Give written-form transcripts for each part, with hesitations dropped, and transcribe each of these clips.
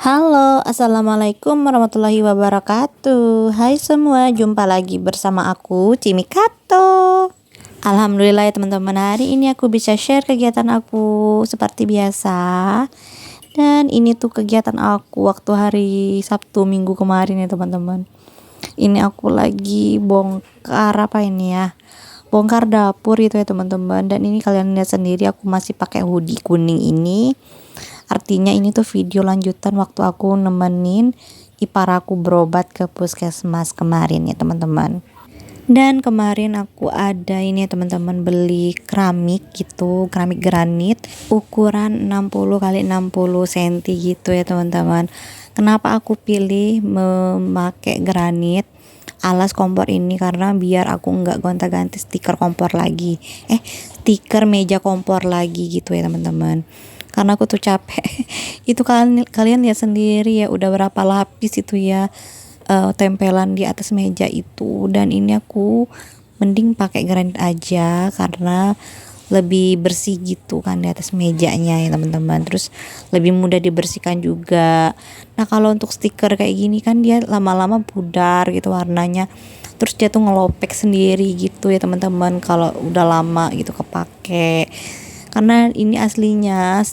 Halo, assalamualaikum warahmatullahi wabarakatuh. Hai semua, jumpa lagi bersama aku, Cimi Kato. Alhamdulillah ya teman-teman, hari ini aku bisa share kegiatan aku seperti biasa. Dan ini tuh kegiatan aku waktu hari Sabtu Minggu kemarin ya teman-teman. Ini aku lagi bongkar apa ini ya? Bongkar dapur itu ya teman-teman. Dan ini kalian lihat sendiri, aku masih pakai hoodie kuning ini. Artinya ini tuh video lanjutan waktu aku nemenin ipar aku berobat ke puskesmas kemarin ya teman-teman. Dan kemarin aku ada ini ya teman-teman, beli keramik gitu, keramik granit ukuran 60 kali 60 cm gitu ya teman-teman. Kenapa aku pilih memakai granit alas kompor ini? Karena biar aku nggak gonta-ganti stiker kompor lagi, stiker meja kompor lagi gitu ya teman-teman. Karena aku tuh capek. Itu kalian lihat sendiri ya, udah berapa lapis itu ya tempelan di atas meja itu. Dan ini aku mending pakai granit aja karena lebih bersih gitu kan di atas mejanya ya teman-teman. Terus lebih mudah dibersihkan juga. Nah kalau untuk stiker kayak gini kan dia lama-lama pudar gitu warnanya. Terus dia tuh ngelopek sendiri gitu ya teman-teman kalau udah lama gitu kepake. Karena ini aslinya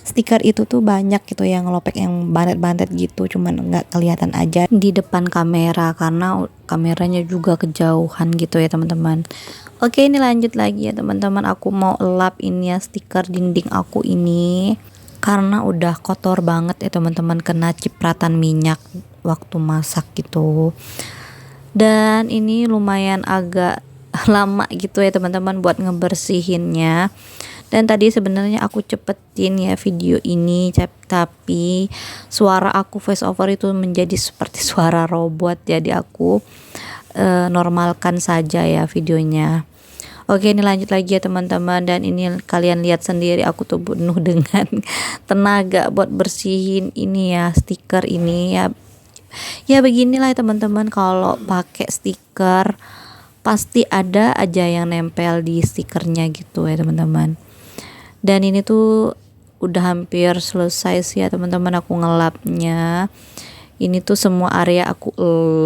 stiker itu tuh banyak gitu yang ngelopek, yang bantet-bantet gitu, cuman nggak kelihatan aja di depan kamera karena kameranya juga kejauhan gitu ya teman-teman. Oke, ini lanjut lagi ya teman-teman, aku mau lap ini ya stiker dinding aku ini karena udah kotor banget ya teman-teman, kena cipratan minyak waktu masak gitu. Dan ini lumayan agak lama gitu ya teman-teman buat ngebersihinnya. Dan tadi sebenarnya aku cepetin ya video ini, tapi suara aku voice over itu menjadi seperti suara robot, jadi aku normalkan saja ya videonya. Oke, ini lanjut lagi ya teman-teman. Dan ini kalian lihat sendiri, aku tuh penuh dengan tenaga buat bersihin ini ya stiker ini ya. Ya beginilah ya teman-teman, kalau pakai stiker pasti ada aja yang nempel di stikernya gitu ya teman-teman. Dan ini tuh udah hampir selesai sih ya teman-teman aku ngelapnya. Ini tuh semua area aku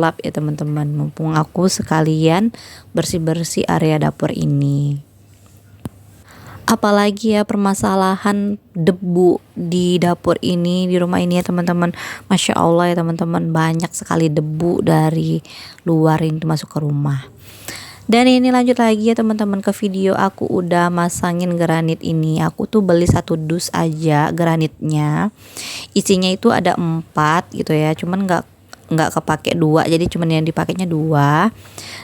lap ya teman-teman, mumpung aku sekalian bersih-bersih area dapur ini. Apalagi ya permasalahan debu di dapur ini, di rumah ini ya teman-teman. Masya Allah ya teman-teman, banyak sekali debu dari luar ini masuk ke rumah. Dan ini lanjut lagi ya teman-teman ke video aku udah masangin granit ini. Aku tuh beli 1 dus aja granitnya. Isinya itu ada 4 gitu ya. Cuman nggak kepake 2, jadi cuman yang dipakainya 2.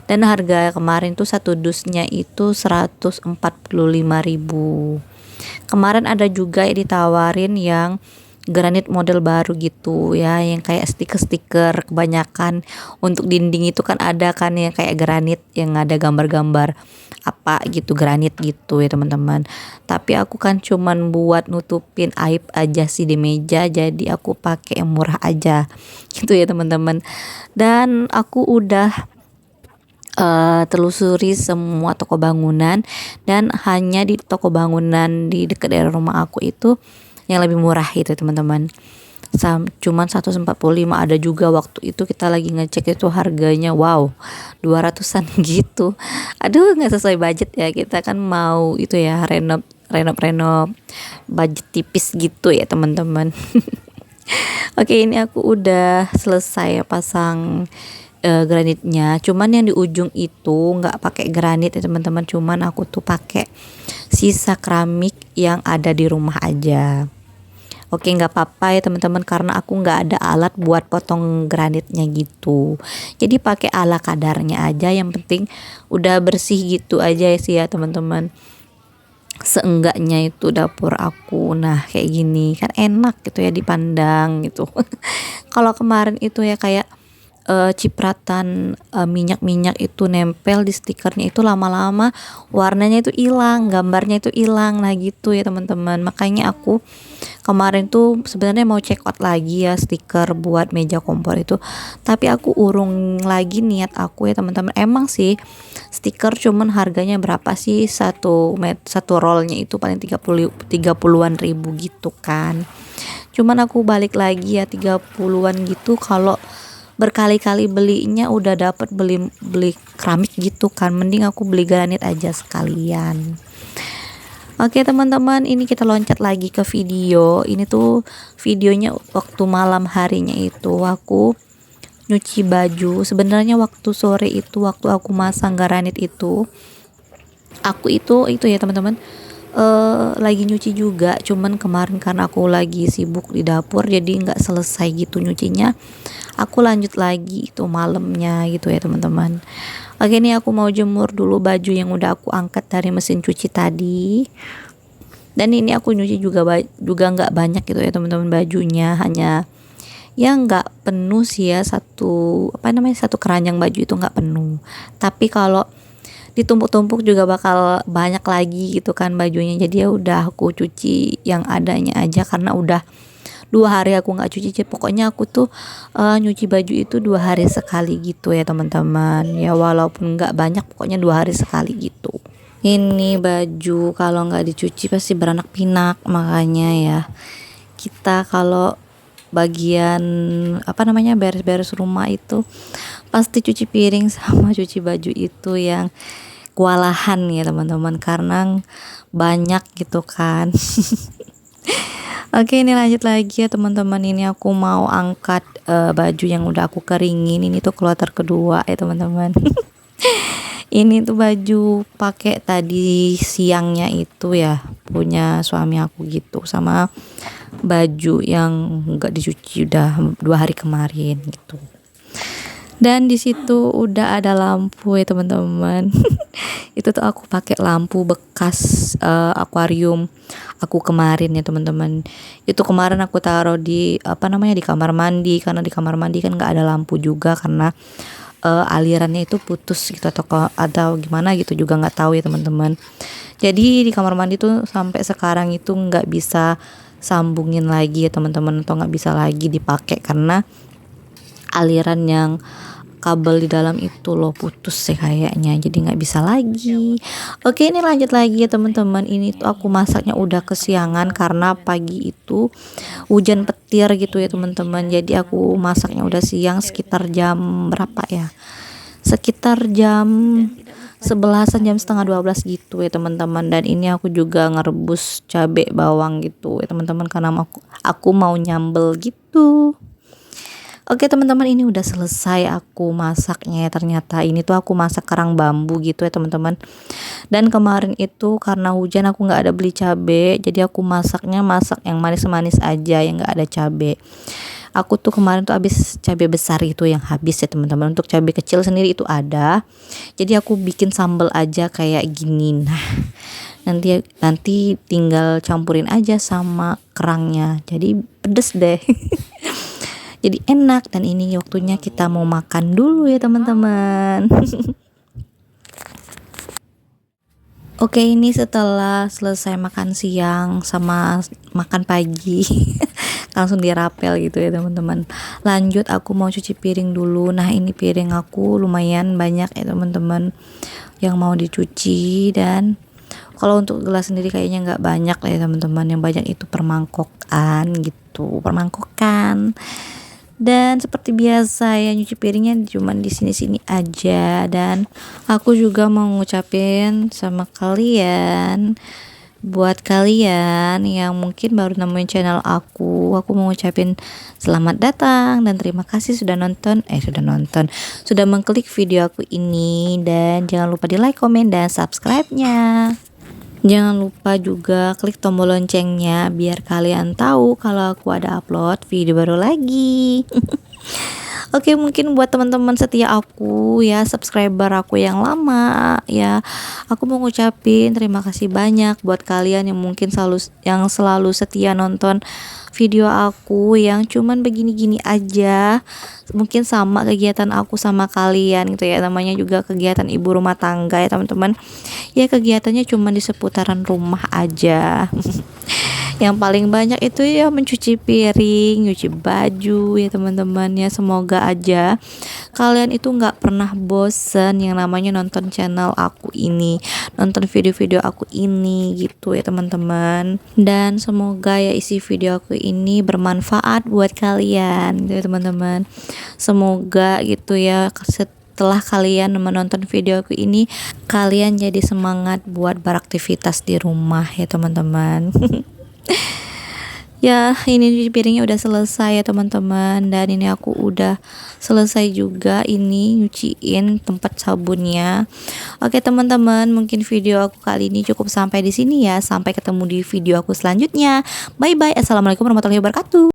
Dan harga kemarin tuh 1 dusnya itu 145.000. Kemarin ada juga ditawarin yang granit model baru gitu ya, yang kayak stiker-stiker. Kebanyakan untuk dinding itu kan ada kan yang kayak granit yang ada gambar-gambar apa gitu, granit gitu ya teman-teman. Tapi aku kan cuman buat nutupin aib aja sih di meja, jadi aku pakai yang murah aja gitu ya teman-teman. Dan aku udah telusuri semua toko bangunan, dan hanya di toko bangunan di dekat daerah rumah aku itu yang lebih murah itu teman-teman. Cuman 145. Ada juga waktu itu kita lagi ngecek itu harganya 200-an gitu. Aduh, nggak sesuai budget ya, kita kan mau itu ya renov budget tipis gitu ya teman-teman. Oke, ini aku udah selesai pasang granitnya. Cuman yang di ujung itu nggak pakai granit ya teman-teman, cuman aku tuh pakai sisa keramik yang ada di rumah aja. Oke, nggak apa-apa ya teman-teman, karena aku nggak ada alat buat potong granitnya gitu. Jadi pakai ala kadarnya aja, yang penting udah bersih gitu aja sih ya teman-teman. Seenggaknya itu dapur aku nah kayak gini kan enak gitu ya dipandang gitu. Kalau kemarin itu ya kayak cipratan minyak-minyak itu nempel di stikernya, itu lama-lama warnanya itu hilang, gambarnya itu hilang. Nah gitu ya teman-teman, makanya aku kemarin tuh sebenarnya mau check out lagi ya stiker buat meja kompor itu, tapi aku urung lagi niat aku ya teman-teman. Emang sih stiker cuman harganya berapa sih, satu rollnya itu paling 30-an ribu gitu kan. Cuman aku balik lagi ya 30-an gitu, kalau berkali-kali belinya udah dapat beli keramik gitu kan, mending aku beli granit aja sekalian. Oke teman-teman, ini kita loncat lagi ke video. Ini tuh videonya waktu malam harinya itu aku nyuci baju. Sebenarnya waktu sore itu, waktu aku masang granit itu, aku itu ya teman-teman, lagi nyuci juga. Cuman kemarin karena aku lagi sibuk di dapur, jadi nggak selesai gitu nyucinya. Aku lanjut lagi itu malamnya gitu ya teman-teman. Oke, ini aku mau jemur dulu baju yang udah aku angkat dari mesin cuci tadi. Dan ini aku nyuci juga nggak banyak gitu ya teman-teman, bajunya hanya ya nggak penuh sih ya, satu keranjang baju itu nggak penuh. Tapi kalau ditumpuk-tumpuk juga bakal banyak lagi gitu kan bajunya. Jadi ya udah aku cuci yang adanya aja, karena udah 2 hari aku nggak cuci. Pokoknya aku tuh nyuci baju itu 2 hari sekali gitu ya teman-teman. Ya walaupun nggak banyak, pokoknya 2 hari sekali gitu. Ini baju kalau nggak dicuci pasti beranak pinak, makanya ya kita kalau bagian beres-beres rumah itu pasti cuci piring sama cuci baju itu yang kewalahan ya teman-teman, karena banyak gitu kan. Oke, ini lanjut lagi ya teman-teman. Ini aku mau angkat baju yang udah aku keringin. Ini tuh kloter kedua ya teman-teman. Ini tuh baju pakai tadi siangnya itu ya, punya suami aku gitu, sama baju yang enggak dicuci udah 2 hari kemarin gitu. Dan di situ udah ada lampu ya teman-teman. Itu tuh aku pakai lampu bekas akuarium aku kemarin ya teman-teman. Itu kemarin aku taruh di di kamar mandi, karena di kamar mandi kan nggak ada lampu juga, karena alirannya itu putus gitu atau gimana gitu, juga nggak tahu ya teman-teman. Jadi di kamar mandi tuh sampai sekarang itu nggak bisa sambungin lagi ya teman-teman, atau nggak bisa lagi dipakai karena aliran yang kabel di dalam itu loh putus ya kayaknya, jadi nggak bisa lagi. Oke, ini lanjut lagi ya teman-teman. Ini tuh aku masaknya udah kesiangan karena pagi itu hujan petir gitu ya teman-teman. Jadi aku masaknya udah siang, sekitar jam berapa ya, sekitar jam 11-an, jam setengah 12 gitu ya teman-teman. Dan ini aku juga ngerebus cabai bawang gitu ya teman-teman, karena aku mau nyambel gitu. Oke teman-teman, ini udah selesai aku masaknya. Ternyata ini tuh aku masak kerang bambu gitu ya teman-teman. Dan kemarin itu karena hujan aku nggak ada beli cabe, jadi aku masak yang manis-manis aja, yang nggak ada cabe. Aku tuh kemarin tuh habis cabe besar itu yang habis ya teman-teman. Untuk cabe kecil sendiri itu ada. Jadi aku bikin sambal aja kayak gini. Nah, nanti tinggal campurin aja sama kerangnya. Jadi pedes deh. Jadi enak. Dan ini waktunya kita mau makan dulu ya teman-teman. Oke, ini setelah selesai makan siang sama makan pagi langsung dirapel gitu ya teman-teman. Lanjut aku mau cuci piring dulu. Nah, ini piring aku lumayan banyak ya teman-teman yang mau dicuci. Dan kalau untuk gelas sendiri kayaknya nggak banyak lah ya teman-teman. Yang banyak itu permangkokan gitu, permangkokan. Dan seperti biasa ya, nyuci piringnya cuman di sini-sini aja. Dan aku juga mau ngucapin sama kalian, buat kalian yang mungkin baru nemuin channel aku mau ngucapin selamat datang dan terima kasih sudah sudah mengklik video aku ini. Dan jangan lupa di like, komen, dan subscribe-nya. Jangan lupa juga klik tombol loncengnya biar kalian tahu kalau aku ada upload video baru lagi. Oke, mungkin buat teman-teman setia aku ya, subscriber aku yang lama ya, aku mau ngucapin terima kasih banyak buat kalian yang mungkin selalu setia nonton video aku yang cuman begini-gini aja. Mungkin sama kegiatan aku sama kalian gitu ya, namanya juga kegiatan ibu rumah tangga ya teman-teman. Ya kegiatannya cuman di seputaran rumah aja. Yang paling banyak itu ya mencuci piring, nyuci baju ya teman-teman ya. Semoga aja kalian itu nggak pernah bosen yang namanya nonton channel aku ini, nonton video-video aku ini gitu ya teman-teman. Dan semoga ya isi video aku ini bermanfaat buat kalian gitu ya teman-teman. Semoga gitu ya, setelah kalian menonton video aku ini, kalian jadi semangat buat beraktivitas di rumah ya teman-teman. Ya, ini cuci piringnya udah selesai ya teman-teman, dan ini aku udah selesai juga ini nyuciin tempat sabunnya. Oke teman-teman, mungkin video aku kali ini cukup sampai di sini ya. Sampai ketemu di video aku selanjutnya. Bye bye. Assalamualaikum warahmatullahi wabarakatuh.